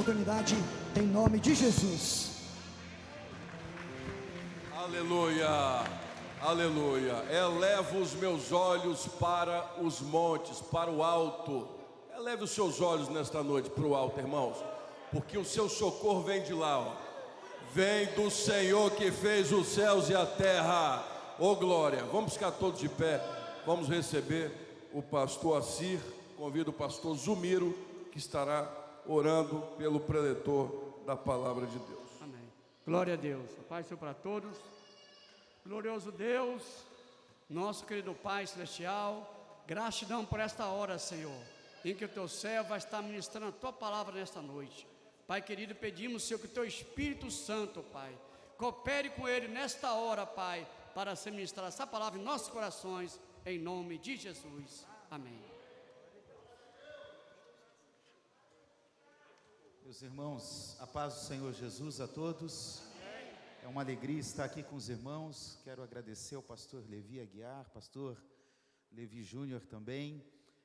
oportunidade, em nome de Jesus. Aleluia, aleluia. Eleva os meus olhos para os montes, para o alto. Eleve os seus olhos nesta noite para o alto, irmãos, porque o seu socorro vem de lá, ó. Vem do Senhor que fez os céus e a terra. Ô glória, vamos ficar todos de pé. Vamos receber o pastor Assir. Convido o pastor Zumiro, que estará orando pelo preletor da palavra de Deus. Amém. Glória a Deus. A paz seja para todos. Glorioso Deus, nosso querido Pai Celestial, gratidão por esta hora, Senhor, em que o teu servo vai estar ministrando a tua palavra nesta noite. Pai querido, pedimos, Senhor, que o teu Espírito Santo, Pai, coopere com ele nesta hora, Pai, para ser ministrada essa palavra em nossos corações, em nome de Jesus. Amém. Meus irmãos, a paz do Senhor Jesus a todos. É uma alegria estar aqui com os irmãos. Quero agradecer ao pastor Levi Aguiar, pastor Levi Júnior também,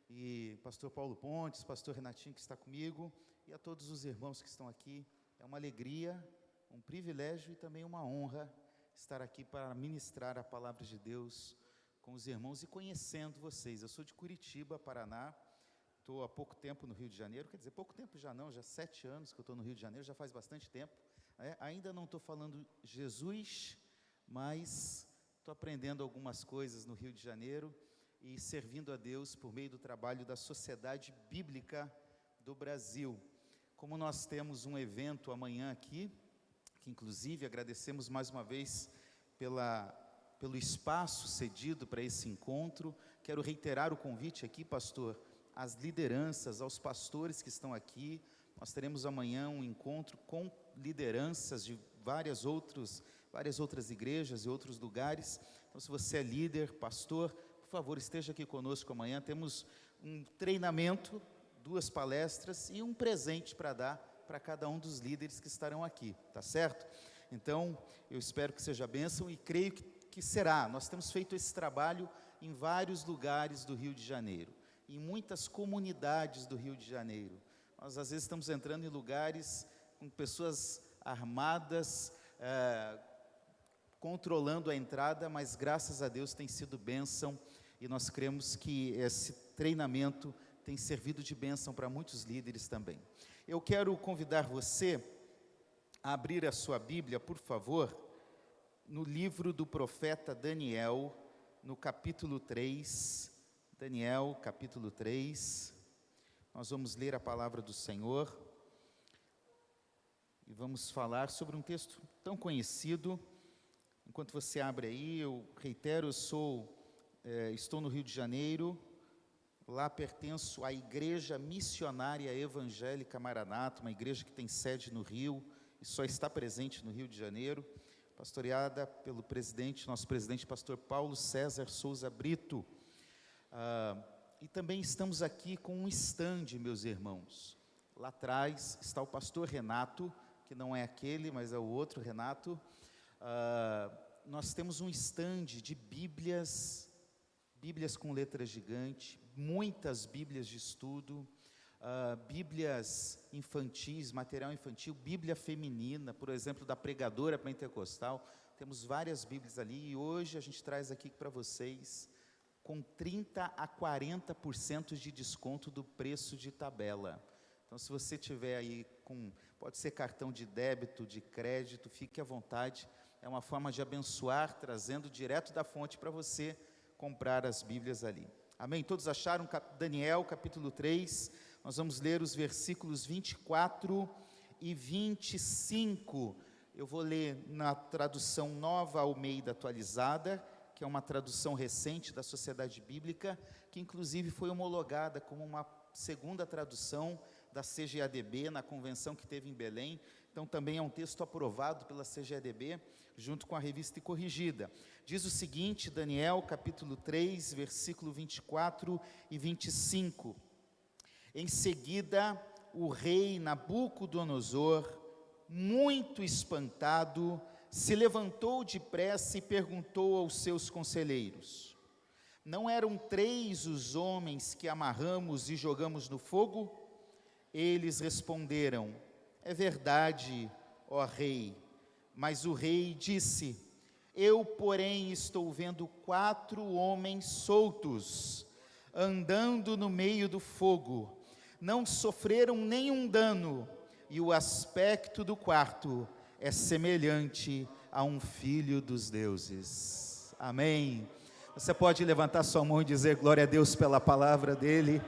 e pastor Paulo Pontes, pastor Renatinho que está comigo, e a todos os irmãos que estão aqui. É uma alegria, um privilégio e também uma honra estar aqui para ministrar a palavra de Deus com os irmãos e conhecendo vocês. Eu sou de Curitiba, Paraná, estou há pouco tempo no Rio de Janeiro, quer dizer, pouco tempo já não, já 7 anos que eu estou no Rio de Janeiro, já faz bastante tempo. Ainda não estou falando Jesus, mas estou aprendendo algumas coisas no Rio de Janeiro e servindo a Deus por meio do trabalho da Sociedade Bíblica do Brasil. Como nós temos um evento amanhã aqui, que inclusive agradecemos mais uma vez pelo espaço cedido para esse encontro, quero reiterar o convite aqui, pastor, às lideranças, aos pastores que estão aqui. Nós teremos amanhã um encontro com lideranças de várias outras igrejas e outros lugares. Então, se você é líder, pastor, por favor, esteja aqui conosco amanhã. Temos um treinamento, 2 palestras e um presente para dar para cada um dos líderes que estarão aqui, tá certo? Então, eu espero que seja bênção e creio que será. Nós temos feito esse trabalho em vários lugares do Rio de Janeiro, em muitas comunidades do Rio de Janeiro. Nós às vezes estamos entrando em lugares com pessoas armadas, controlando a entrada, mas graças a Deus tem sido bênção e nós cremos que esse treinamento tem servido de bênção para muitos líderes também. Eu quero convidar você a abrir a sua Bíblia, por favor, no livro do profeta Daniel, no capítulo 3, Daniel, capítulo 3, nós vamos ler a palavra do Senhor e vamos falar sobre um texto tão conhecido. Enquanto você abre aí, eu reitero, estou no Rio de Janeiro, lá pertenço à Igreja Missionária Evangélica Maranata, uma igreja que tem sede no Rio e só está presente no Rio de Janeiro, pastoreada pelo nosso presidente, pastor Paulo César Souza Brito. E também estamos aqui com um estande, meus irmãos. Lá atrás está o pastor Renato, que não é aquele, mas é o outro Renato. Nós temos um estande de Bíblias com letra gigante, muitas Bíblias de estudo, Bíblias infantis, material infantil, Bíblia feminina, por exemplo, da Pregadora Pentecostal. Temos várias Bíblias ali e hoje a gente traz aqui para vocês com 30% a 40% de desconto do preço de tabela. Então, se você tiver aí pode ser cartão de débito, de crédito, fique à vontade. É uma forma de abençoar, trazendo direto da fonte para você comprar as Bíblias ali. Amém? Todos acharam? Daniel, capítulo 3, nós vamos ler os versículos 24 e 25. Eu vou ler na tradução Nova Almeida Atualizada, que é uma tradução recente da Sociedade Bíblica, que inclusive foi homologada como uma segunda tradução da CGADB, na convenção que teve em Belém. Então também é um texto aprovado pela CGADB, junto com a revista e corrigida. Diz o seguinte, Daniel, capítulo 3, versículo 24 e 25. Em seguida, o rei Nabucodonosor, muito espantado, se levantou depressa e perguntou aos seus conselheiros: não eram 3 os homens que amarramos e jogamos no fogo? Eles responderam: É verdade, ó rei. Mas o rei disse: eu, porém, estou vendo 4 homens soltos, andando no meio do fogo. Não sofreram nenhum dano, e o aspecto do quarto é semelhante a um filho dos deuses. Amém. Você pode levantar sua mão e dizer glória a Deus pela palavra dele,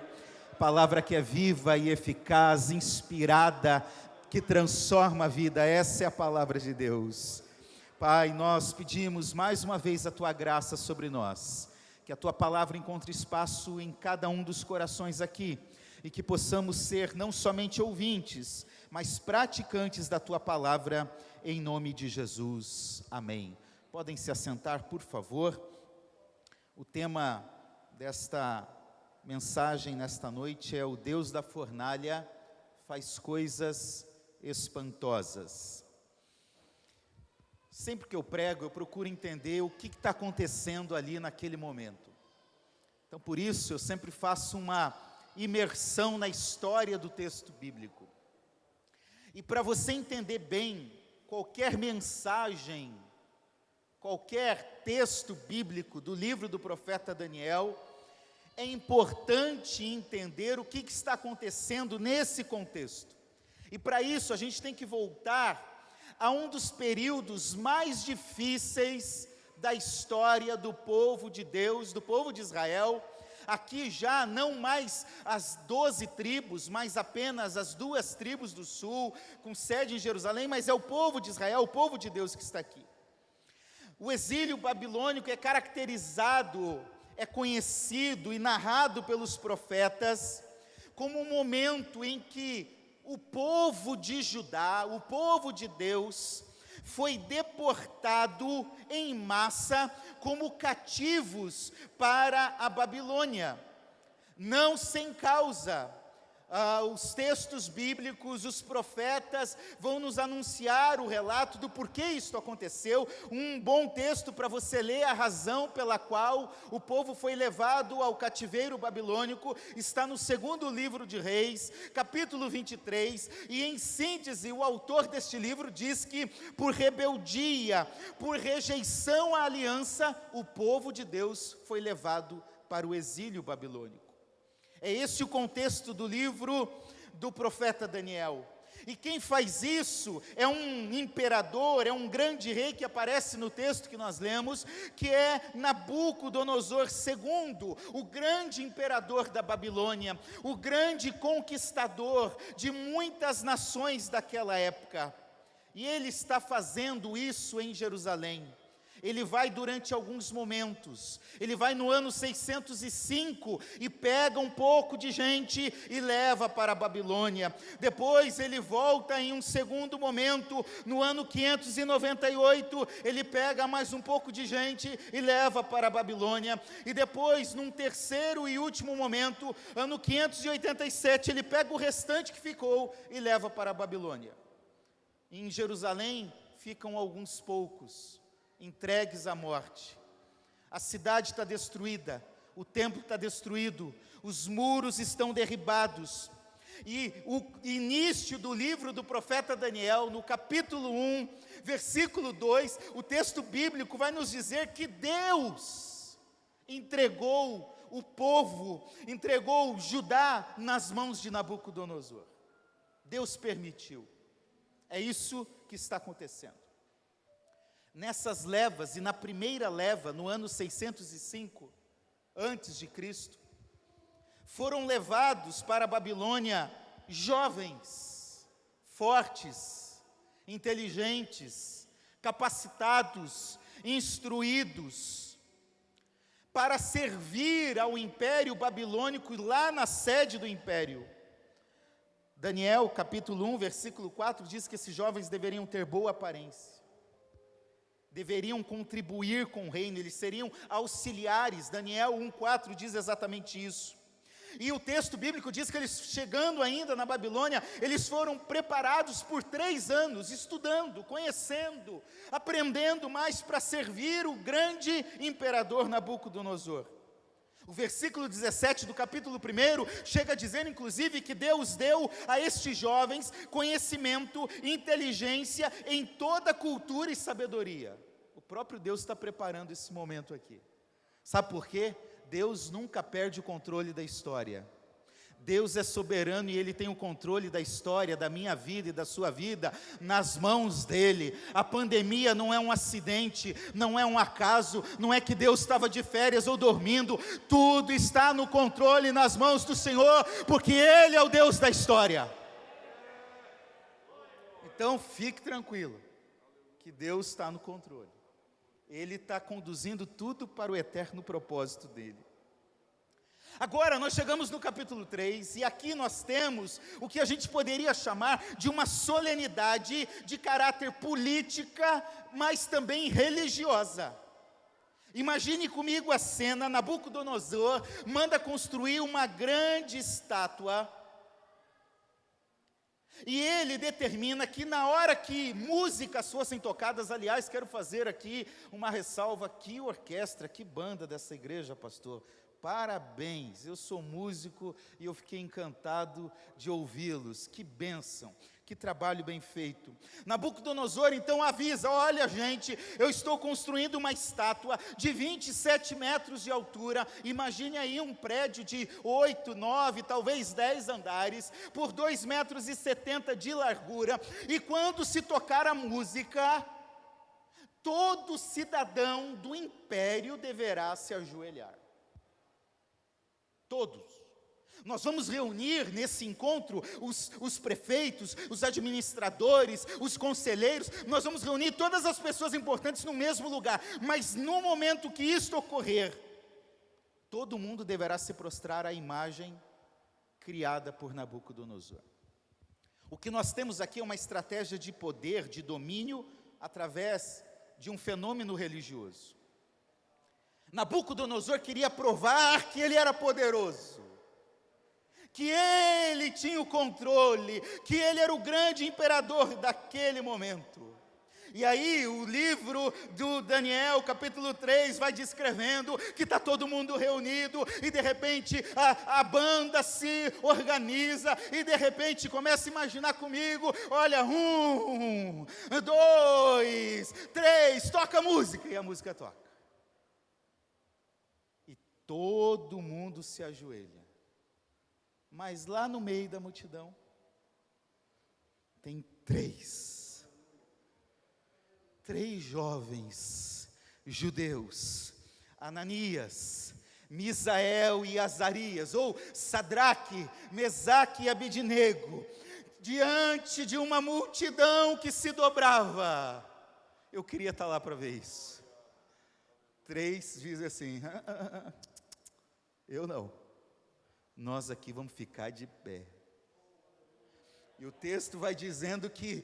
palavra que é viva e eficaz, inspirada, que transforma a vida. Essa é a palavra de Deus. Pai, nós pedimos mais uma vez a tua graça sobre nós, que a tua palavra encontre espaço em cada um dos corações aqui, e que possamos ser não somente ouvintes, mas praticantes da tua palavra, em nome de Jesus. Amém. Podem se assentar, por favor. O tema desta mensagem nesta noite é: o Deus da fornalha faz coisas espantosas. Sempre que eu prego, eu procuro entender o que está acontecendo ali naquele momento. Então, por isso, eu sempre faço uma imersão na história do texto bíblico. E para você entender bem qualquer mensagem, qualquer texto bíblico do livro do profeta Daniel, é importante entender o que está acontecendo nesse contexto. E para isso a gente tem que voltar a um dos períodos mais difíceis da história do povo de Deus, do povo de Israel. Aqui já não mais as 12 tribos, mas apenas as 2 tribos do sul, com sede em Jerusalém, mas é o povo de Israel, o povo de Deus que está aqui. O exílio babilônico é caracterizado, é conhecido e narrado pelos profetas como um momento em que o povo de Judá, o povo de Deus, foi deportado em massa como cativos para a Babilônia, não sem causa. Os textos bíblicos, os profetas vão nos anunciar o relato do porquê isto aconteceu. Um bom texto para você ler a razão pela qual o povo foi levado ao cativeiro babilônico está no 2º livro de Reis, capítulo 23, e em síntese o autor deste livro diz que por rebeldia, por rejeição à aliança, o povo de Deus foi levado para o exílio babilônico. É esse o contexto do livro do profeta Daniel. E quem faz isso é um imperador, é um grande rei que aparece no texto que nós lemos, que é Nabucodonosor II, o grande imperador da Babilônia, o grande conquistador de muitas nações daquela época. E ele está fazendo isso em Jerusalém. Ele vai durante alguns momentos, ele vai no ano 605 e pega um pouco de gente e leva para a Babilônia. Depois ele volta em um segundo momento, no ano 598, ele pega mais um pouco de gente e leva para a Babilônia. E depois, num terceiro e último momento, ano 587, ele pega o restante que ficou e leva para a Babilônia. Em Jerusalém ficam alguns poucos, entregues à morte. A cidade está destruída, o templo está destruído, os muros estão derribados. E o início do livro do profeta Daniel, no capítulo 1, versículo 2, o texto bíblico vai nos dizer que Deus entregou o povo, entregou Judá nas mãos de Nabucodonosor. Deus permitiu. É isso que está acontecendo. Nessas levas, e na primeira leva, no ano 605, antes de Cristo, foram levados para a Babilônia jovens, fortes, inteligentes, capacitados, instruídos, para servir ao Império Babilônico lá na sede do Império. Daniel, capítulo 1, versículo 4, diz que esses jovens deveriam ter boa aparência, deveriam contribuir com o reino, eles seriam auxiliares. Daniel 1,4 diz exatamente isso. E o texto bíblico diz que eles, chegando ainda na Babilônia, eles foram preparados por 3 anos, estudando, conhecendo, aprendendo mais para servir o grande imperador Nabucodonosor. O versículo 17 do capítulo 1 chega a dizer, inclusive, que Deus deu a estes jovens conhecimento e inteligência em toda cultura e sabedoria. O próprio Deus está preparando esse momento aqui. Sabe por quê? Deus nunca perde o controle da história. Deus é soberano e Ele tem o controle da história, da minha vida e da sua vida, nas mãos dEle. A pandemia não é um acidente, não é um acaso, não é que Deus estava de férias ou dormindo, tudo está no controle e nas mãos do Senhor, porque Ele é o Deus da história. Então fique tranquilo, que Deus está no controle, Ele está conduzindo tudo para o eterno propósito dEle. Agora nós chegamos no capítulo 3 e aqui nós temos o que a gente poderia chamar de uma solenidade de caráter política, mas também religiosa. Imagine comigo a cena. Nabucodonosor manda construir uma grande estátua e ele determina que na hora que músicas fossem tocadas, aliás, quero fazer aqui uma ressalva, que orquestra, que banda dessa igreja, pastor. Parabéns, eu sou músico e eu fiquei encantado de ouvi-los, que bênção, que trabalho bem feito. Nabucodonosor então avisa, olha gente, eu estou construindo uma estátua de 27 metros de altura, imagine aí um prédio de 8, 9, talvez 10 andares, por 2,70 metros de largura, e quando se tocar a música, todo cidadão do império deverá se ajoelhar. Todos. Nós vamos reunir nesse encontro os prefeitos, os administradores, os conselheiros, nós vamos reunir todas as pessoas importantes no mesmo lugar, mas no momento que isto ocorrer, todo mundo deverá se prostrar à imagem criada por Nabucodonosor. O que nós temos aqui é uma estratégia de poder, de domínio, através de um fenômeno religioso. Nabucodonosor queria provar que ele era poderoso, que ele tinha o controle, que ele era o grande imperador daquele momento. E aí o livro do Daniel, capítulo 3, vai descrevendo que está todo mundo reunido, e de repente a banda se organiza, e de repente começa a imaginar comigo, olha, 1, 2, 3, toca a música, e a música toca. Todo mundo se ajoelha, mas lá no meio da multidão, tem três jovens judeus, Ananias, Misael e Azarias, ou Sadraque, Mesaque e Abednego, diante de uma multidão que se dobrava. Eu queria estar lá para ver isso. 3 dizem assim, eu não, nós aqui vamos ficar de pé. E o texto vai dizendo que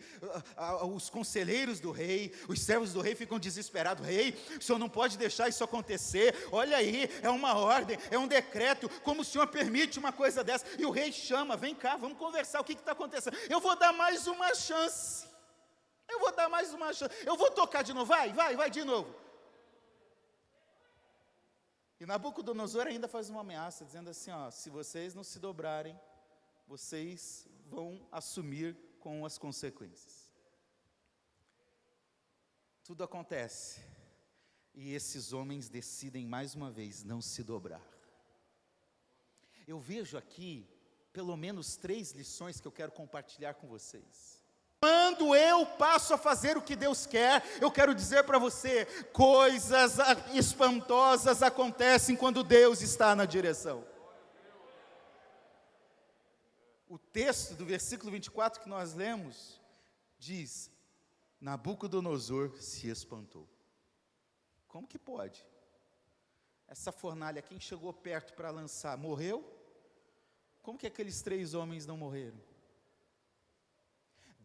os conselheiros do rei, os servos do rei ficam desesperados. Rei, o senhor não pode deixar isso acontecer, olha aí, é uma ordem, é um decreto, como o senhor permite uma coisa dessa? E o rei chama, vem cá, vamos conversar, o que está acontecendo? Eu vou dar mais uma chance, eu vou tocar de novo, vai de novo. E Nabucodonosor ainda faz uma ameaça, dizendo assim, ó, se vocês não se dobrarem, vocês vão assumir com as consequências. Tudo acontece, e esses homens decidem mais uma vez não se dobrar. Eu vejo aqui, pelo menos 3 lições que eu quero compartilhar com vocês. Quando eu passo a fazer o que Deus quer, eu quero dizer para você, coisas espantosas acontecem quando Deus está na direção. O texto do versículo 24 que nós lemos, diz, Nabucodonosor se espantou. Como que pode? Essa fornalha, quem chegou perto para lançar, morreu? Como que aqueles 3 homens não morreram?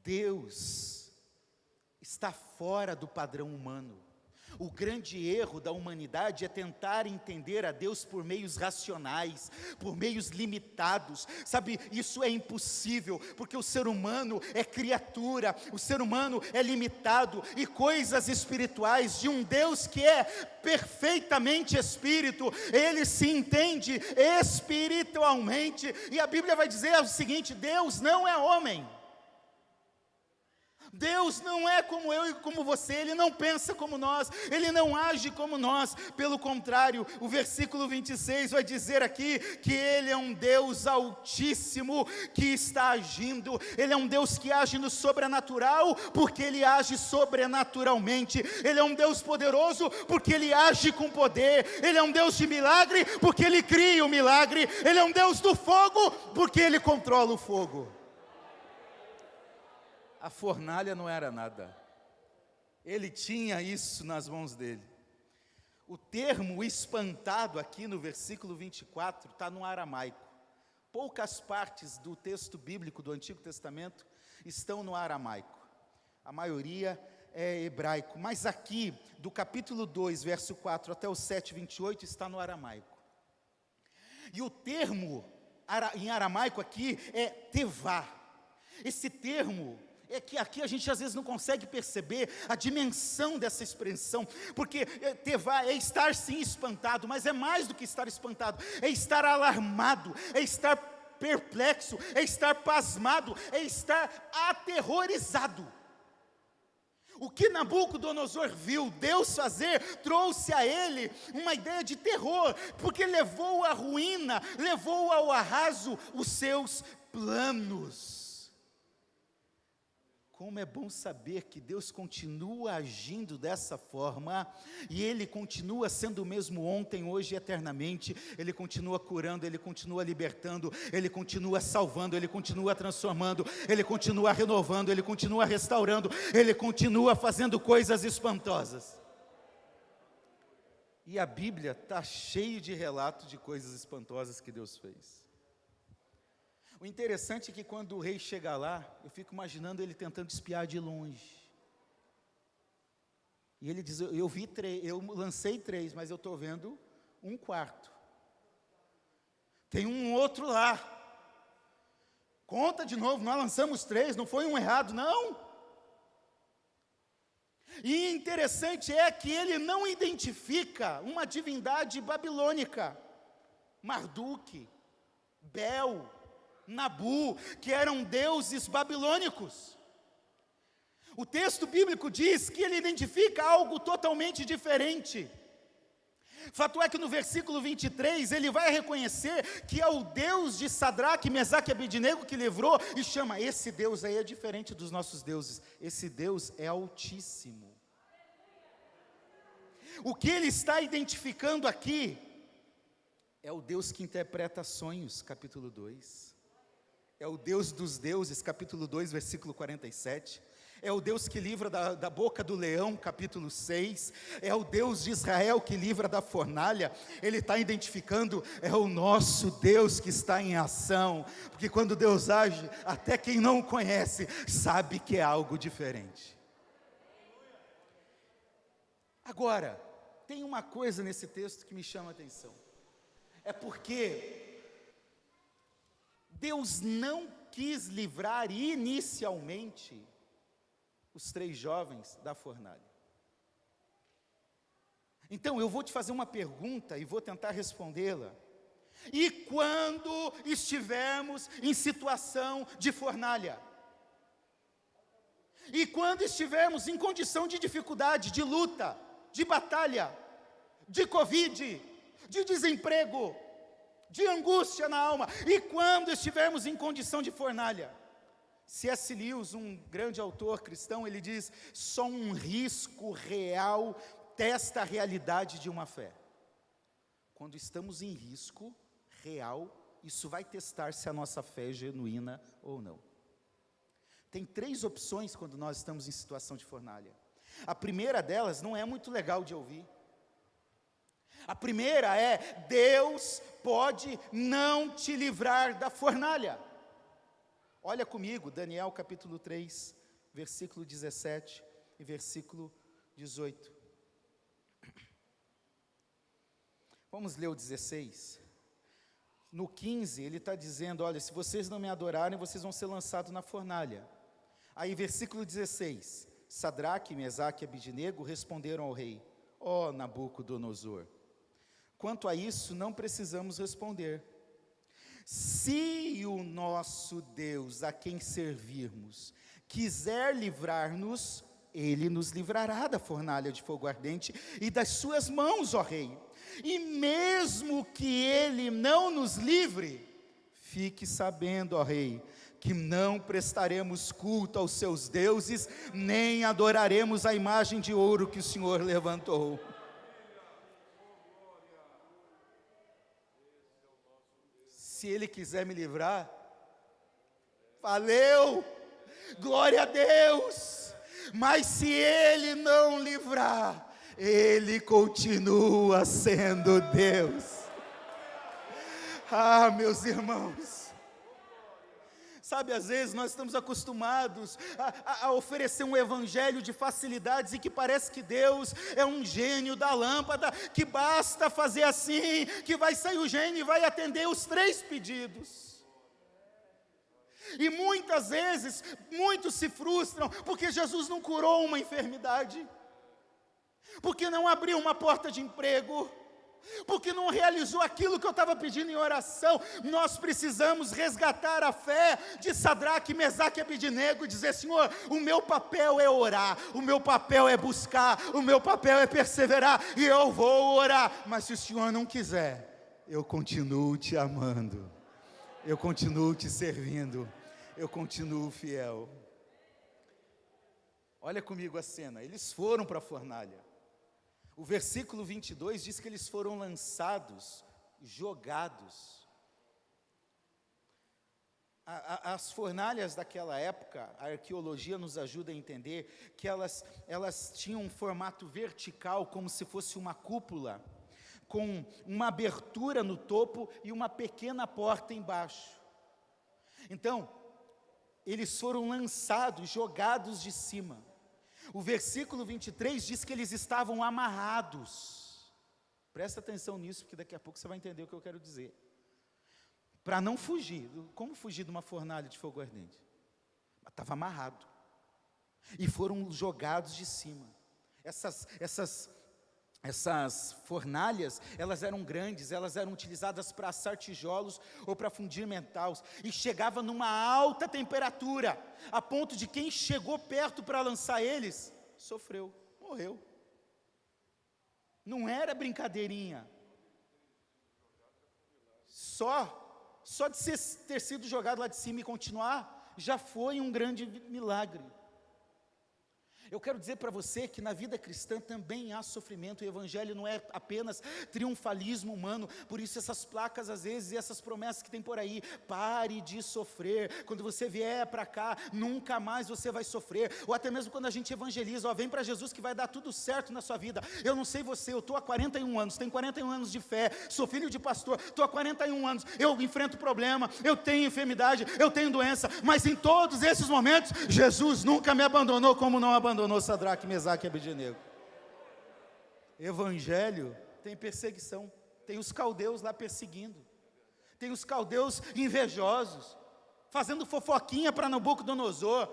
Deus está fora do padrão humano. O grande erro da humanidade é tentar entender a Deus por meios racionais, por meios limitados, sabe, isso é impossível, porque o ser humano é criatura, o ser humano é limitado, e coisas espirituais de um Deus que é perfeitamente espírito, ele se entende espiritualmente, e a Bíblia vai dizer o seguinte: Deus não é homem. Deus não é como eu e como você, Ele não pensa como nós, Ele não age como nós, pelo contrário, o versículo 26 vai dizer aqui, que Ele é um Deus altíssimo, que está agindo, Ele é um Deus que age no sobrenatural, porque Ele age sobrenaturalmente, Ele é um Deus poderoso, porque Ele age com poder, Ele é um Deus de milagre, porque Ele cria o milagre, Ele é um Deus do fogo, porque Ele controla o fogo. A fornalha não era nada, ele tinha isso nas mãos dele. O termo espantado aqui no versículo 24 está no aramaico. Poucas partes do texto bíblico do Antigo Testamento estão no aramaico, a maioria é hebraico, mas aqui do capítulo 2, verso 4 até o 7, 28 está no aramaico. E o termo em aramaico aqui é tevá. Esse termo é que aqui a gente às vezes não consegue perceber a dimensão dessa expressão, porque tevá é estar sim espantado, mas é mais do que estar espantado, é estar alarmado, é estar perplexo, é estar pasmado, é estar aterrorizado. O que Nabucodonosor viu Deus fazer, trouxe a ele uma ideia de terror, porque levou à ruína, levou ao arraso os seus planos. Como é bom saber que Deus continua agindo dessa forma, e Ele continua sendo o mesmo ontem, hoje e eternamente. Ele continua curando, Ele continua libertando, Ele continua salvando, Ele continua transformando, Ele continua renovando, Ele continua restaurando, Ele continua fazendo coisas espantosas. E a Bíblia está cheia de relatos de coisas espantosas que Deus fez. O interessante é que quando o rei chega lá, eu fico imaginando ele tentando espiar de longe. E ele diz, eu lancei 3, mas eu estou vendo 1/4. Tem um outro lá. Conta de novo, nós lançamos 3, não foi um errado, não. E interessante é que ele não identifica uma divindade babilônica, Marduk, Bel, Nabu, que eram deuses babilônicos. O texto bíblico diz que ele identifica algo totalmente diferente. Fato é que no versículo 23, ele vai reconhecer que é o Deus de Sadraque, Mesaque e Abednego que livrou, e chama, esse Deus aí é diferente dos nossos deuses, esse Deus é altíssimo. O que ele está identificando aqui, é o Deus que interpreta sonhos, capítulo 2. É o Deus dos deuses, capítulo 2, versículo 47. É o Deus que livra da boca do leão, capítulo 6. É o Deus de Israel que livra da fornalha. Ele está identificando, é o nosso Deus que está em ação. Porque quando Deus age, até quem não o conhece, sabe que é algo diferente. Agora, tem uma coisa nesse texto que me chama a atenção. É porque Deus não quis livrar inicialmente os 3 jovens da fornalha. Então eu vou te fazer uma pergunta e vou tentar respondê-la. E quando estivermos em situação de fornalha? E quando estivermos em condição de dificuldade, de luta, de batalha, de Covid, de desemprego, de angústia na alma, e quando estivermos em condição de fornalha? C.S. Lewis, um grande autor cristão, ele diz, só um risco real testa a realidade de uma fé. Quando estamos em risco real, isso vai testar se a nossa fé é genuína ou não. Tem 3 opções quando nós estamos em situação de fornalha. A primeira delas não é muito legal de ouvir. A primeira é, Deus pode não te livrar da fornalha. Olha comigo, Daniel capítulo 3, versículo 17 e versículo 18. Vamos ler o 16. No 15, ele está dizendo, olha, se vocês não me adorarem, vocês vão ser lançados na fornalha. Aí, versículo 16, Sadraque, Mesaque e Abidnego responderam ao rei, ó Nabucodonosor, quanto a isso não precisamos responder. Se o nosso Deus, a quem servirmos, quiser livrar-nos, ele nos livrará da fornalha de fogo ardente e das suas mãos, ó rei. E mesmo que ele não nos livre, fique sabendo, ó rei, que não prestaremos culto aos seus deuses, nem adoraremos a imagem de ouro que o Senhor levantou. Se ele quiser me livrar, valeu, glória a Deus. Mas se ele não livrar, ele continua sendo Deus. Ah, meus irmãos, sabe, às vezes nós estamos acostumados a oferecer um evangelho de facilidades e que parece que Deus é um gênio da lâmpada, que basta fazer assim, que vai sair o gênio e vai atender os 3 pedidos. E muitas vezes, muitos se frustram porque Jesus não curou uma enfermidade, porque não abriu uma porta de emprego, porque não realizou aquilo que eu estava pedindo em oração. Nós precisamos resgatar a fé de Sadraque, Mesaque e Abidnego e dizer, Senhor, o meu papel é orar, o meu papel é buscar, o meu papel é perseverar, e eu vou orar, mas se o Senhor não quiser, eu continuo te amando, eu continuo te servindo, eu continuo fiel. Olha comigo a cena, eles foram para a fornalha. O versículo 22 diz que eles foram lançados, jogados. As fornalhas daquela época, a arqueologia nos ajuda a entender que elas tinham um formato vertical, como se fosse uma cúpula, com uma abertura no topo e uma pequena porta embaixo. Então, eles foram lançados, jogados de cima. O versículo 23 diz que eles estavam amarrados. Presta atenção nisso, porque daqui a pouco você vai entender o que eu quero dizer. Para não fugir. Como fugir de uma fornalha de fogo ardente? Estava amarrado. E foram jogados de cima. Essas fornalhas, elas eram grandes, elas eram utilizadas para assar tijolos ou para fundir metais, e chegava numa alta temperatura, a ponto de quem chegou perto para lançar eles, sofreu, morreu. Não era brincadeirinha. Só de ter sido jogado lá de cima e continuar, já foi um grande milagre. Eu quero dizer para você que na vida cristã também há sofrimento. O evangelho não é apenas triunfalismo humano. Por isso essas placas às vezes e essas promessas que tem por aí, pare de sofrer, quando você vier para cá, nunca mais você vai sofrer. Ou até mesmo quando a gente evangeliza, vem para Jesus que vai dar tudo certo na sua vida. Eu não sei você, eu estou há 41 anos, tenho 41 anos de fé, sou filho de pastor, estou há 41 anos, eu enfrento problema, eu tenho enfermidade, eu tenho doença, mas em todos esses momentos, Jesus nunca me abandonou como não abandonou Sadraque, Mesaque e Abidnego. Evangelho tem perseguição, tem os caldeus lá perseguindo, tem os caldeus invejosos, fazendo fofoquinha para Nabucodonosor.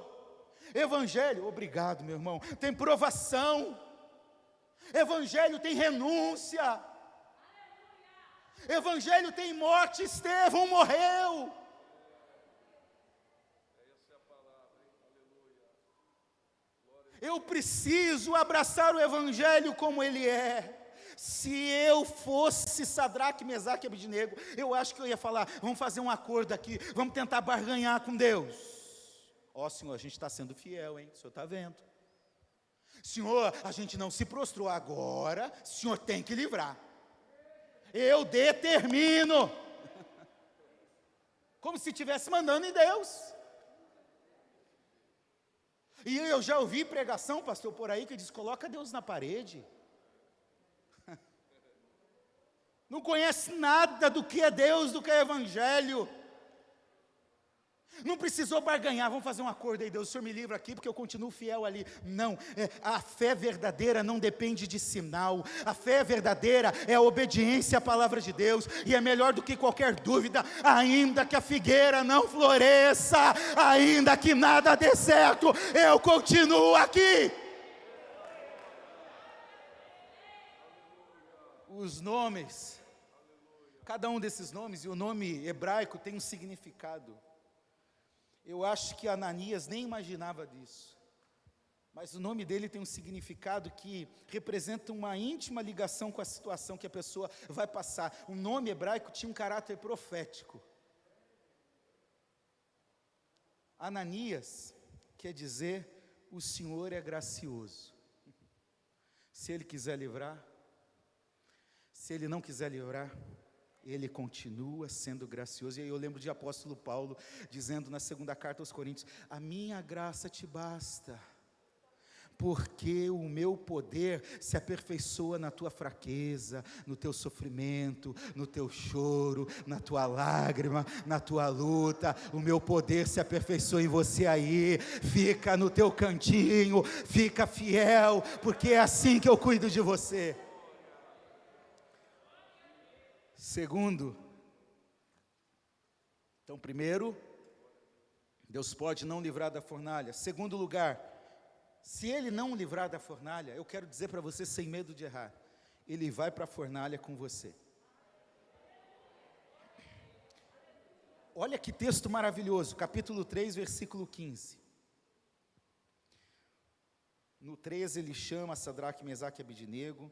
Evangelho, obrigado meu irmão, tem provação. Evangelho tem renúncia. Evangelho tem morte. Estevão morreu. Eu preciso abraçar o evangelho como ele é. Se eu fosse Sadraque, Mesaque e Abidnego, eu acho que eu ia falar, vamos fazer um acordo aqui, vamos tentar barganhar com Deus. Ó Senhor, a gente está sendo fiel, hein? O Senhor está vendo. Senhor, a gente não se prostrou agora, o Senhor tem que livrar. Eu determino. Como se estivesse mandando em Deus. E eu já ouvi pregação, pastor, por aí, que diz, coloca Deus na parede. Não conhece nada do que é Deus, do que é Evangelho. Não precisou barganhar, vamos fazer um acordo aí, Deus, o Senhor me livra aqui, porque eu continuo fiel ali. Não, a fé verdadeira não depende de sinal. A fé verdadeira é a obediência à palavra de Deus, e é melhor do que qualquer dúvida. Ainda que a figueira não floresça, ainda que nada dê certo, eu continuo aqui. Os nomes, cada um desses nomes, e o nome hebraico tem um significado. Eu acho que Ananias nem imaginava disso, mas o nome dele tem um significado que representa uma íntima ligação com a situação que a pessoa vai passar. O nome hebraico tinha um caráter profético. Ananias quer dizer, o Senhor é gracioso. Se Ele quiser livrar, se Ele não quiser livrar, Ele continua sendo gracioso. E aí eu lembro de apóstolo Paulo, dizendo na segunda carta aos Coríntios: a minha graça te basta, porque o meu poder se aperfeiçoa na tua fraqueza, no teu sofrimento, no teu choro, na tua lágrima, na tua luta. O meu poder se aperfeiçoa em você aí. Fica no teu cantinho, fica fiel, porque é assim que eu cuido de você. Segundo, então primeiro, Deus pode não livrar da fornalha. Segundo lugar, se Ele não livrar da fornalha, eu quero dizer para você sem medo de errar, Ele vai para a fornalha com você. Olha que texto maravilhoso, capítulo 3, versículo 15. No 13 ele chama Sadraque, Mesaque e Abednego.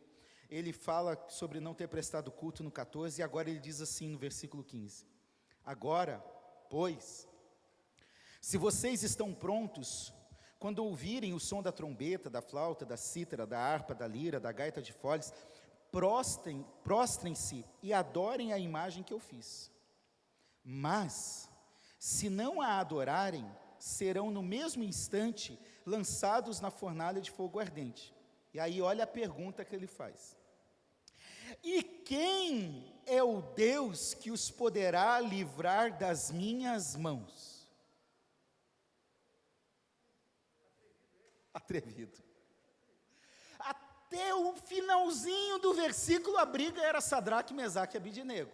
Ele fala sobre não ter prestado culto no 14, e agora ele diz assim no versículo 15: agora, pois, se vocês estão prontos, quando ouvirem o som da trombeta, da flauta, da cítara, da harpa, da lira, da gaita de foles, prostrem-se e adorem a imagem que eu fiz. Mas, se não a adorarem, serão no mesmo instante lançados na fornalha de fogo ardente. E aí olha a pergunta que ele faz: e quem é o Deus que os poderá livrar das minhas mãos? Atrevido. Até o finalzinho do versículo a briga era Sadraque, Mesaque e Abednego.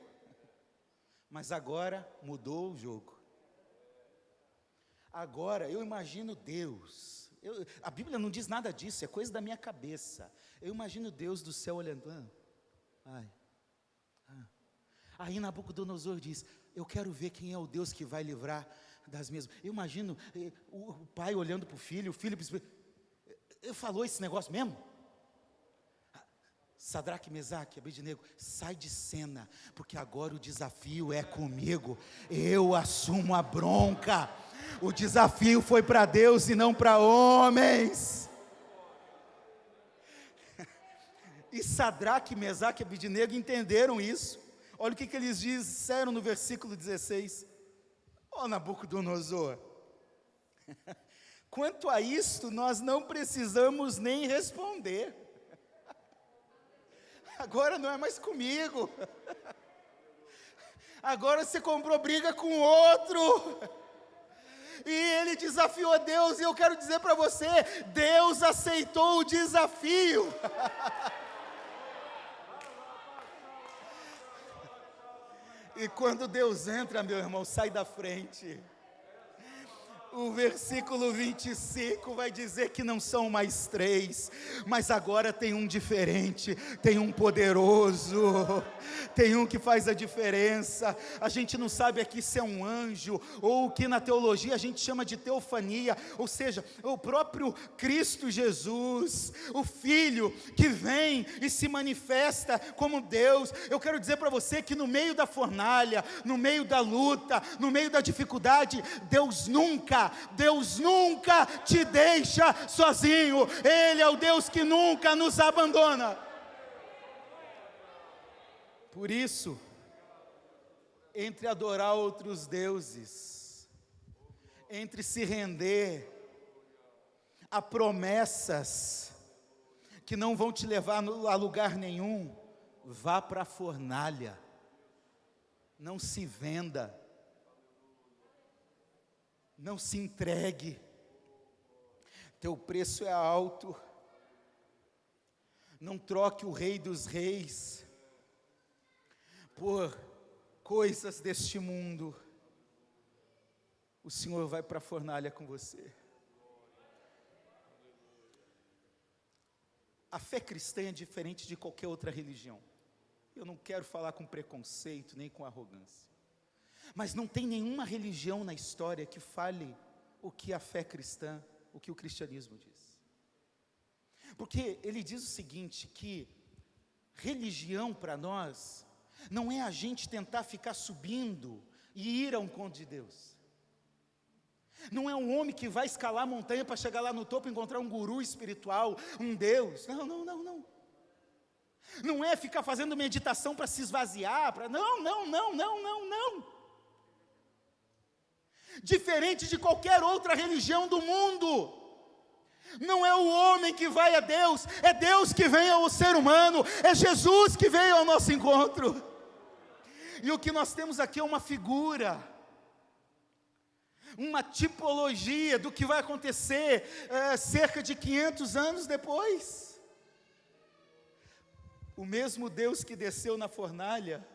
Mas agora mudou o jogo. Agora eu imagino Deus. A Bíblia não diz nada disso, é coisa da minha cabeça. Eu imagino Deus do céu olhando. Aí Nabucodonosor diz: eu quero ver quem é o Deus que vai livrar das minhas. Eu imagino o pai olhando para o filho falou esse negócio mesmo? Sadraque, Mesaque, Abednego, sai de cena, porque agora o desafio é comigo. Eu assumo a bronca. O desafio foi para Deus e não para homens. E Sadraque, Mesaque e Abednego entenderam isso. Olha o que eles disseram no versículo 16. Nabucodonosor, quanto a isto, nós não precisamos nem responder. Agora não é mais comigo. Agora você comprou briga com outro. E ele desafiou Deus, e eu quero dizer para você, Deus aceitou o desafio. E quando Deus entra, meu irmão, sai da frente. O versículo 25 vai dizer que não são mais três, mas agora tem um diferente, tem um poderoso, tem um que faz a diferença. A gente não sabe aqui se é um anjo, ou o que na teologia a gente chama de teofania, ou seja, o próprio Cristo Jesus, o Filho que vem e se manifesta como Deus. Eu quero dizer para você que no meio da fornalha, no meio da luta, no meio da dificuldade, Deus nunca te deixa sozinho. Ele é o Deus que nunca nos abandona. Por isso, entre adorar outros deuses, entre se render a promessas que não vão te levar a lugar nenhum, vá para a fornalha. Não se venda. Não se entregue. Teu preço é alto. Não troque o Rei dos Reis por coisas deste mundo. O Senhor vai para a fornalha com você. A fé cristã é diferente de qualquer outra religião. Eu não quero falar com preconceito, nem com arrogância. Mas não tem nenhuma religião na história que fale o que a fé cristã, o que o cristianismo diz. Porque ele diz o seguinte, que religião para nós não é a gente tentar ficar subindo e ir ao encontro de Deus. Não é um homem que vai escalar a montanha para chegar lá no topo e encontrar um guru espiritual, um Deus. Não. Não é ficar fazendo meditação para se esvaziar, não. Diferente de qualquer outra religião do mundo. Não é o homem que vai a Deus, é Deus que vem ao ser humano, é Jesus que veio ao nosso encontro. E o que nós temos aqui é uma figura, uma tipologia do que vai acontecer cerca de 500 anos depois. O mesmo Deus que desceu na fornalha,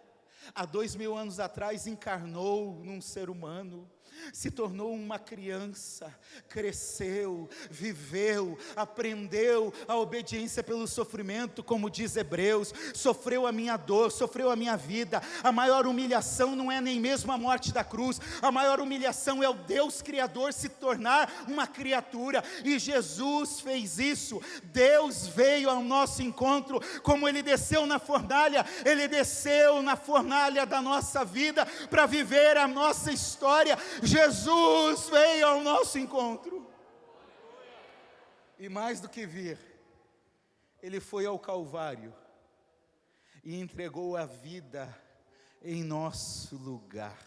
há 2000 anos atrás, encarnou num ser humano, se tornou uma criança, cresceu, viveu, aprendeu a obediência pelo sofrimento, como diz Hebreus, sofreu a minha dor, sofreu a minha vida. A maior humilhação não é nem mesmo a morte da cruz, a maior humilhação é o Deus Criador se tornar uma criatura, e Jesus fez isso. Deus veio ao nosso encontro, como Ele desceu na fornalha, Ele desceu na fornalha da nossa vida, para viver a nossa história. Jesus veio ao nosso encontro, e mais do que vir, Ele foi ao Calvário, e entregou a vida em nosso lugar.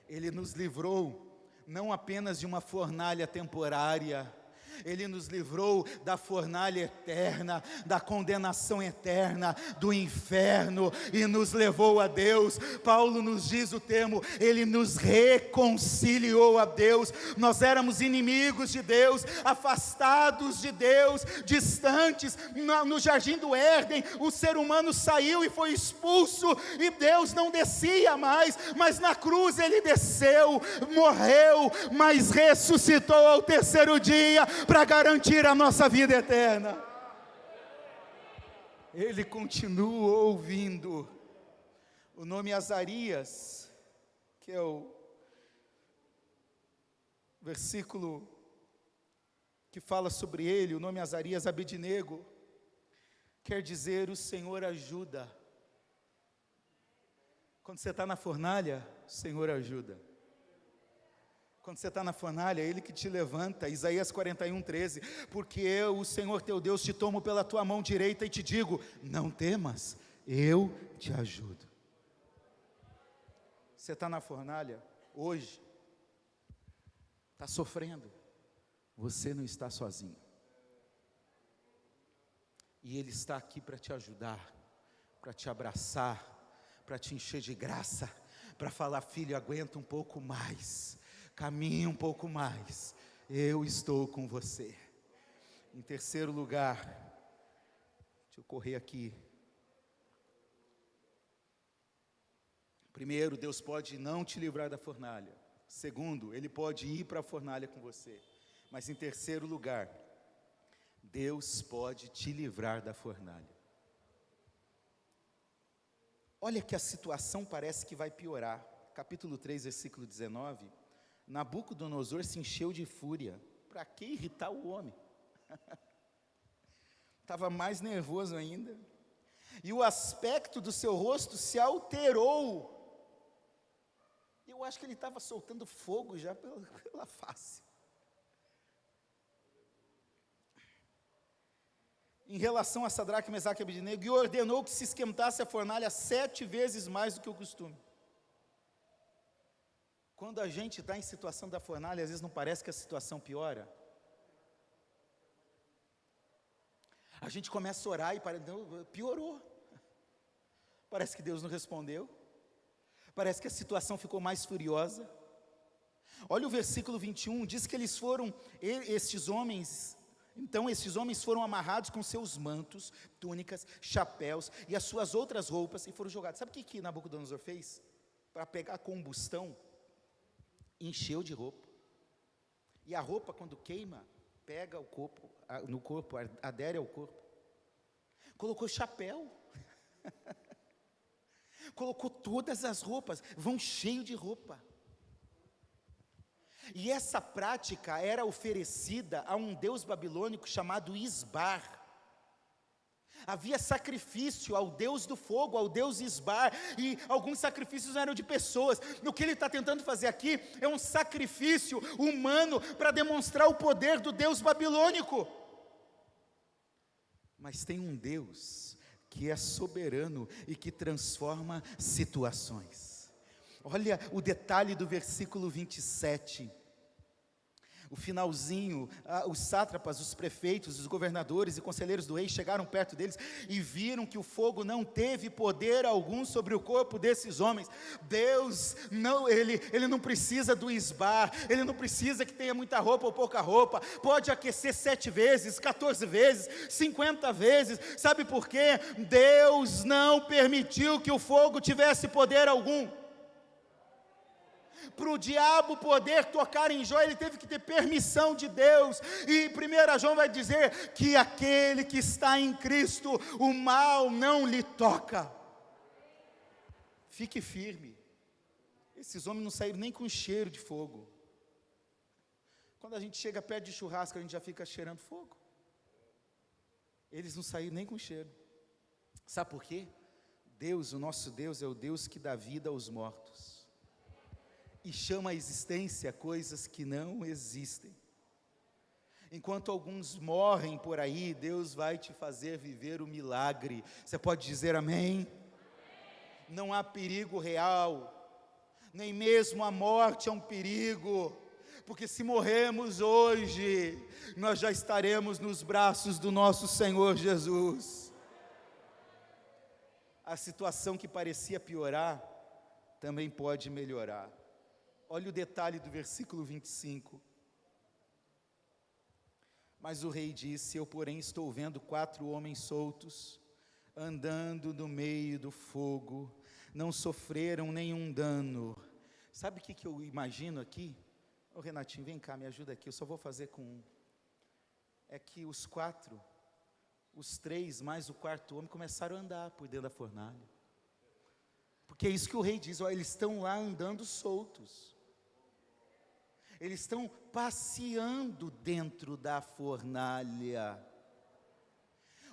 Ele nos livrou, não apenas de uma fornalha temporária, Ele nos livrou da fornalha eterna, da condenação eterna, do inferno, e nos levou a Deus. Paulo nos diz o termo, Ele nos reconciliou a Deus. Nós éramos inimigos de Deus, afastados de Deus, distantes. No jardim do Éden, o ser humano saiu e foi expulso, e Deus não descia mais, mas na cruz Ele desceu, morreu, mas ressuscitou ao terceiro dia, para garantir a nossa vida eterna. Ele continua ouvindo. O nome Azarias, que é o versículo que fala sobre ele, o nome Azarias, Abednego, quer dizer o Senhor ajuda. Quando você está na fornalha, o Senhor ajuda. Quando você está na fornalha, é Ele que te levanta. Isaías 41:13, porque eu, o Senhor teu Deus, te tomo pela tua mão direita e te digo, não temas, eu te ajudo. Você está na fornalha, hoje, está sofrendo, você não está sozinho, e Ele está aqui para te ajudar, para te abraçar, para te encher de graça, para falar, filho, aguenta um pouco mais, caminhe um pouco mais, eu estou com você. Em terceiro lugar, deixa eu correr aqui. Primeiro, Deus pode não te livrar da fornalha. Segundo, Ele pode ir para a fornalha com você. Mas em terceiro lugar, Deus pode te livrar da fornalha. Olha que a situação parece que vai piorar. Capítulo 3, versículo 19. Nabucodonosor se encheu de fúria. Para que irritar o homem? Estava mais nervoso ainda. E o aspecto do seu rosto se alterou. Eu acho que ele estava soltando fogo já pela face. Em relação a Sadraque, Mesaque e Abednego, e ordenou que se esquentasse a fornalha 7 vezes mais do que o costume. Quando a gente está em situação da fornalha, às vezes não parece que a situação piora. A gente começa a orar e piorou. Parece que Deus não respondeu. Parece que a situação ficou mais furiosa. Olha o versículo 21, diz que eles foram, esses homens foram amarrados com seus mantos, túnicas, chapéus e as suas outras roupas e foram jogados. Sabe o que Nabucodonosor fez? Para pegar combustão, encheu de roupa. E a roupa, quando queima, pega o corpo, no corpo, adere ao corpo. Colocou chapéu. Colocou todas as roupas, vão cheio de roupa. E essa prática era oferecida a um deus babilônico chamado Isbar. Havia sacrifício ao deus do fogo, ao deus Isbar, e alguns sacrifícios eram de pessoas. O que ele está tentando fazer aqui é um sacrifício humano para demonstrar o poder do deus babilônico. Mas tem um Deus que é soberano e que transforma situações. Olha o detalhe do versículo 27. O finalzinho, os sátrapas, os prefeitos, os governadores e conselheiros do rei chegaram perto deles e viram que o fogo não teve poder algum sobre o corpo desses homens. Deus, não, ele não precisa do Isbar, ele não precisa que tenha muita roupa ou pouca roupa, pode aquecer 7 vezes, 14 vezes, 50 vezes, sabe por quê? Deus não permitiu que o fogo tivesse poder algum. Para o diabo poder tocar em Jó, ele teve que ter permissão de Deus, e 1 João vai dizer que aquele que está em Cristo, o mal não lhe toca. Fique firme. Esses homens não saíram nem com cheiro de fogo. Quando a gente chega perto de churrasco, a gente já fica cheirando fogo. Eles não saíram nem com cheiro. Sabe por quê? Deus, o nosso Deus, é o Deus que dá vida aos mortos e chama à existência coisas que não existem. Enquanto alguns morrem por aí, Deus vai te fazer viver o milagre. Você pode dizer amém? Não há perigo real, nem mesmo a morte é um perigo, porque se morrermos hoje, nós já estaremos nos braços do nosso Senhor Jesus. A situação que parecia piorar, também pode melhorar. Olha o detalhe do versículo 25. Mas o rei disse: eu, porém, estou vendo 4 homens soltos, andando no meio do fogo, não sofreram nenhum dano. Sabe o que eu imagino aqui? Ô Renatinho, vem cá, me ajuda aqui, eu só vou fazer com um. É que os 4, os 3 mais o 4º homem começaram a andar por dentro da fornalha. Porque é isso que o rei diz, ó, eles estão lá andando soltos. Eles estão passeando dentro da fornalha.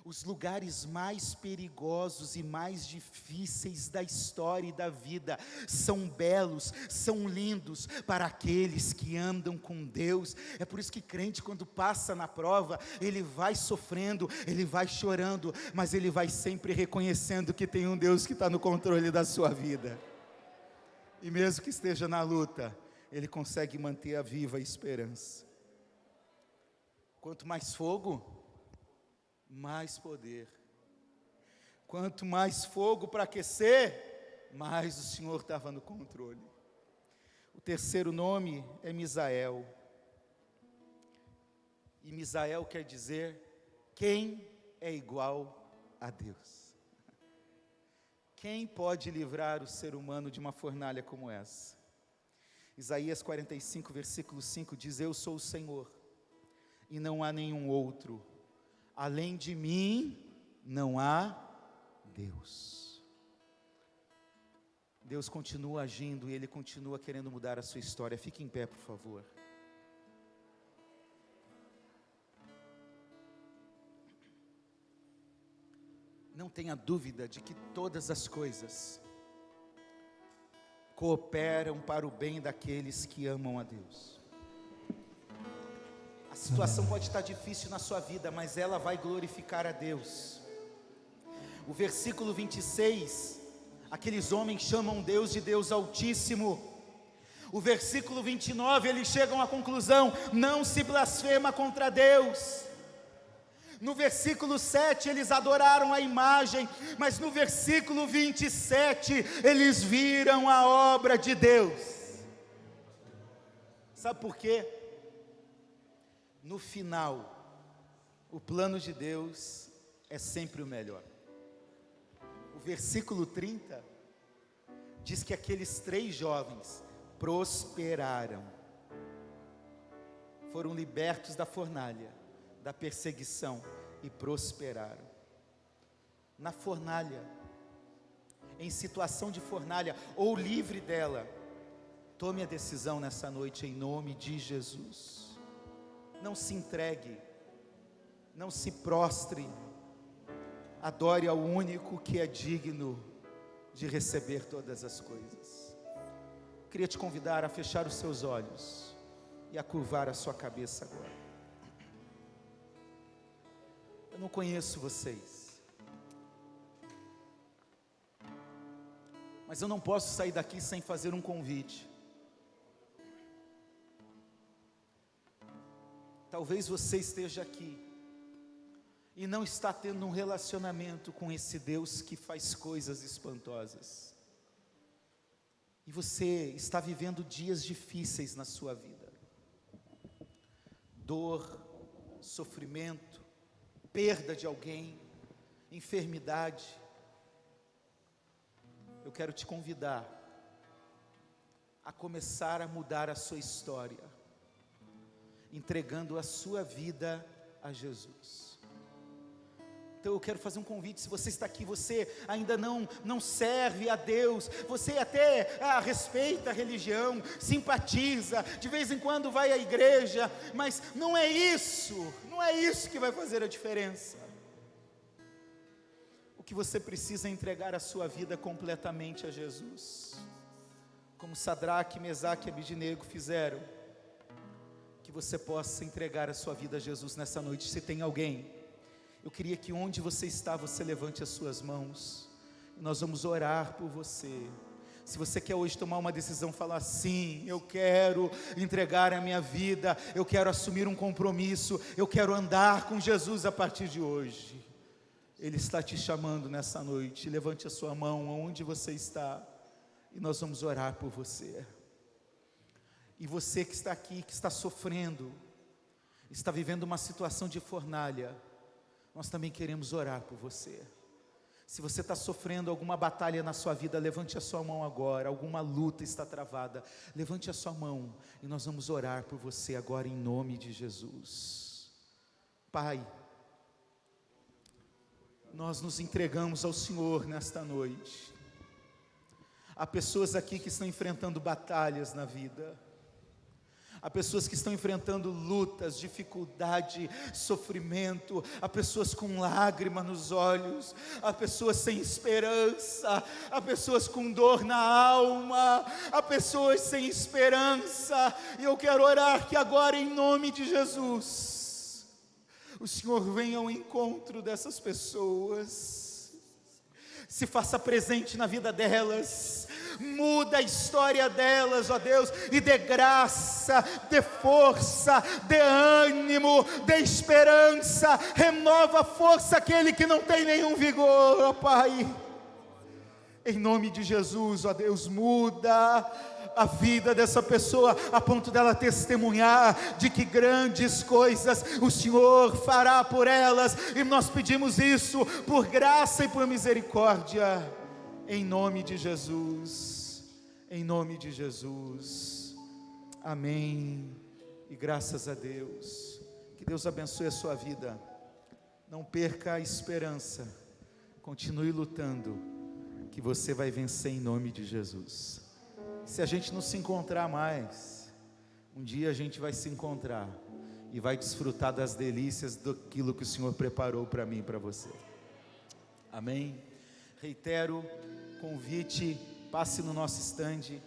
Os lugares mais perigosos e mais difíceis da história e da vida são belos, são lindos para aqueles que andam com Deus. É por isso que crente, quando passa na prova, ele vai sofrendo, ele vai chorando, mas ele vai sempre reconhecendo que tem um Deus que está no controle da sua vida. E mesmo que esteja na luta, ele consegue manter viva a esperança. Quanto mais fogo, mais poder. Quanto mais fogo para aquecer, mais o Senhor estava no controle. O terceiro nome é Misael. E Misael quer dizer: quem é igual a Deus? Quem pode livrar o ser humano de uma fornalha como essa? Isaías 45, versículo 5 diz: eu sou o Senhor, e não há nenhum outro. Além de mim, não há Deus. Deus continua agindo e Ele continua querendo mudar a sua história. Fique em pé, por favor. Não tenha dúvida de que todas as coisas cooperam para o bem daqueles que amam a Deus. A situação pode estar difícil na sua vida, mas ela vai glorificar a Deus. O versículo 26, aqueles homens chamam Deus de Deus Altíssimo. O versículo 29, eles chegam à conclusão: não se blasfema contra Deus. No versículo 7, eles adoraram a imagem, mas no versículo 27, eles viram a obra de Deus. Sabe por quê? No final, o plano de Deus é sempre o melhor. O versículo 30 diz que aqueles 3 jovens prosperaram, foram libertos da fornalha, da perseguição e prosperaram. Na fornalha, em situação de fornalha ou livre dela, tome a decisão nessa noite em nome de Jesus. Não se entregue, não se prostre, adore ao único que é digno de receber todas as coisas. Queria te convidar a fechar os seus olhos e a curvar a sua cabeça agora. Eu não conheço vocês, mas eu não posso sair daqui sem fazer um convite. Talvez você esteja aqui e não está tendo um relacionamento com esse Deus que faz coisas espantosas. E você está vivendo dias difíceis na sua vida. Dor, sofrimento, perda de alguém, enfermidade. Eu quero te convidar a começar a mudar a sua história, entregando a sua vida a Jesus. Então eu quero fazer um convite. Se você está aqui, você ainda não serve a Deus, você até respeita a religião, simpatiza, de vez em quando vai à igreja, mas não é isso que vai fazer a diferença. O que você precisa é entregar a sua vida completamente a Jesus, como Sadraque, Mesaque e Abednego fizeram. Que você possa entregar a sua vida a Jesus nessa noite. Se tem alguém, eu queria que onde você está, você levante as suas mãos, e nós vamos orar por você. Se você quer hoje tomar uma decisão, falar sim, eu quero entregar a minha vida, eu quero assumir um compromisso, eu quero andar com Jesus a partir de hoje. Ele está te chamando nessa noite. Levante a sua mão onde você está, e nós vamos orar por você. E você que está aqui, que está sofrendo, está vivendo uma situação de fornalha, nós também queremos orar por você. Se você está sofrendo alguma batalha na sua vida, levante a sua mão agora. Alguma luta está travada, levante a sua mão, e nós vamos orar por você agora em nome de Jesus. Pai, nós nos entregamos ao Senhor nesta noite. Há pessoas aqui que estão enfrentando batalhas na vida. Há pessoas que estão enfrentando lutas, dificuldade, sofrimento. Há pessoas com lágrima nos olhos. Há pessoas sem esperança. Há pessoas com dor na alma. Há pessoas sem esperança. E eu quero orar que agora, em nome de Jesus, o Senhor venha ao encontro dessas pessoas. Se faça presente na vida delas. Muda a história delas, ó Deus, e dê graça, dê força, dê ânimo, dê esperança, renova a força aquele que não tem nenhum vigor, ó Pai. Em nome de Jesus, ó Deus, muda a vida dessa pessoa, a ponto dela testemunhar de que grandes coisas o Senhor fará por elas, e nós pedimos isso por graça e por misericórdia. Em nome de Jesus, em nome de Jesus, amém, e graças a Deus. Que Deus abençoe a sua vida, não perca a esperança, continue lutando, que você vai vencer em nome de Jesus. Se a gente não se encontrar mais, um dia a gente vai se encontrar, e vai desfrutar das delícias daquilo que o Senhor preparou para mim e para você, amém? Reitero, convite, passe no nosso estande.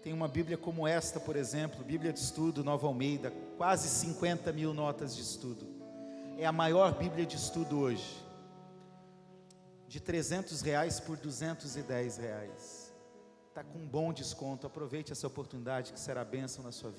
Tem uma Bíblia como esta, por exemplo, Bíblia de Estudo, Nova Almeida, quase 50 mil notas de estudo. É a maior Bíblia de estudo hoje, de R$300 por R$210. Está com um bom desconto, aproveite essa oportunidade que será bênção na sua vida.